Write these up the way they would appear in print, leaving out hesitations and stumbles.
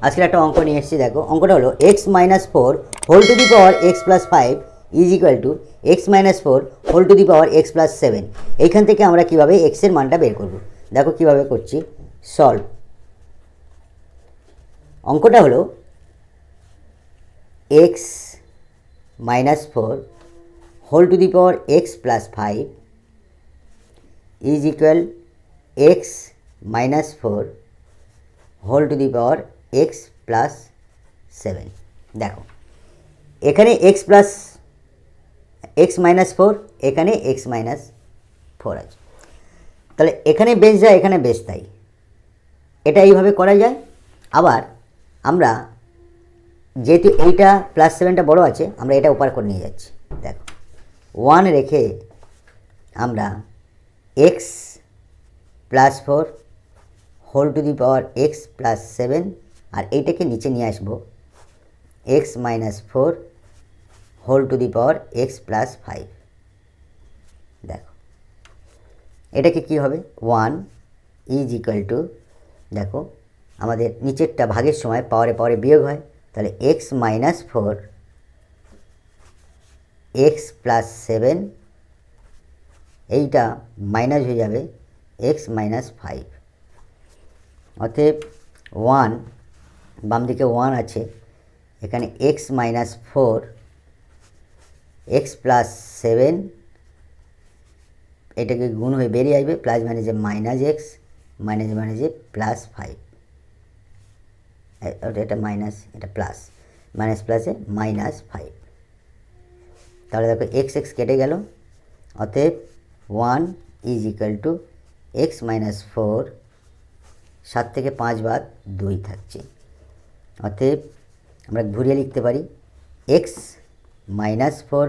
আজকের একটা অঙ্ক নিয়ে এসেছি, দেখো অঙ্কটা হলো x minus four whole to the power x plus five is equal to x minus four whole to the power x plus seven. এইখান থেকে আমরা কীভাবে এক্সের মানটা বের করব, দেখো কীভাবে করছি। সলভ। অঙ্কটা হলো x minus four whole to the power x plus five is equal x minus four whole to the power x plus seven. দেখো এখানে x plus x minus four, এখানে এক্স মাইনাস ফোর আছে, তাহলে এখানে base যায়, এখানে base তাই এটা এইভাবে করা যায়। আবার আমরা যেহেতু এইটা প্লাস সেভেনটা বড়ো আছে, আমরা এটা উপার করে নিয়ে যাচ্ছি। দেখো ওয়ান রেখে আমরা x plus four whole to the power x plus seven, আর এইটাকে নিচে নিয়ে আসবো x minus four whole to the power x plus five. দেখো এটাকে কী হবে, ওয়ান ইজ ইকুয়াল টু, দেখো আমাদের নিচেরটা ভাগের সময় পাওয়ারে পাওয়ারে বিয়োগ হয়, তাহলে x minus four x plus seven, এইটা মাইনাস হয়ে যাবে এক্স মাইনাস ফাইভ। অতএব ওয়ান, বাম দিকে ওয়ান আছে, এখানে x minus four x plus seven, এটাকে গুণ হয়ে বেরিয়ে আসবে প্লাস মাইনাসে মাইনাস এক্স, মাইনাস মাইনাসে প্লাস ফাইভ, এটা মাইনাস এটা প্লাস, মাইনাস প্লাসে মাইনাস ফাইভ। তাহলে দেখো এক্স এক্স কেটে গেল, অতএব one is equal to x minus four, সাত থেকে পাঁচ বাদ দুই থাকছে, অতএব আমরা ঘুরিয়ে লিখতে পারি x minus four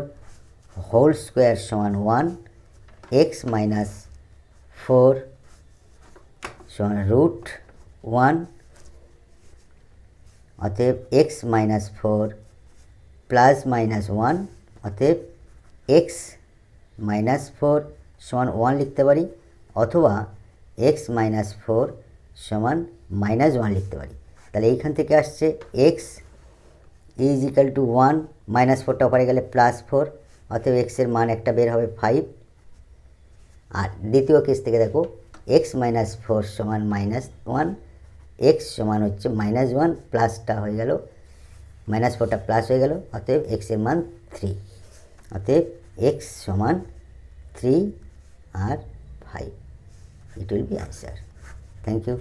whole square সমান ওয়ান, এক্স মাইনাস ফোর সমান রুট ওয়ান, অতএব x minus four plus minus one, অতএব এক্স মাইনাস ফোর সমান ওয়ান লিখতে পারি, অথবা এক্স মাইনাস ফোর সমান মাইনাস ওয়ান লিখতে পারি। তাহলে এইখান থেকে আসছে x is equal to one, minus ফোরটা ওপারে গেলে প্লাস ফোর, অতএব এক্সের মান একটা বের হবে ফাইভ। আর দ্বিতীয় কেস থেকে দেখো এক্স মাইনাস ফোর সমান মাইনাস ওয়ান, এক্স সমান হচ্ছে মাইনাস ওয়ান, প্লাসটা হয়ে গেল মাইনাস ফোরটা প্লাস হয়ে গেল, অতএব এক্সের মান থ্রি, অতএব এক্স সমান থ্রি আর five. It will be answer. Thank you.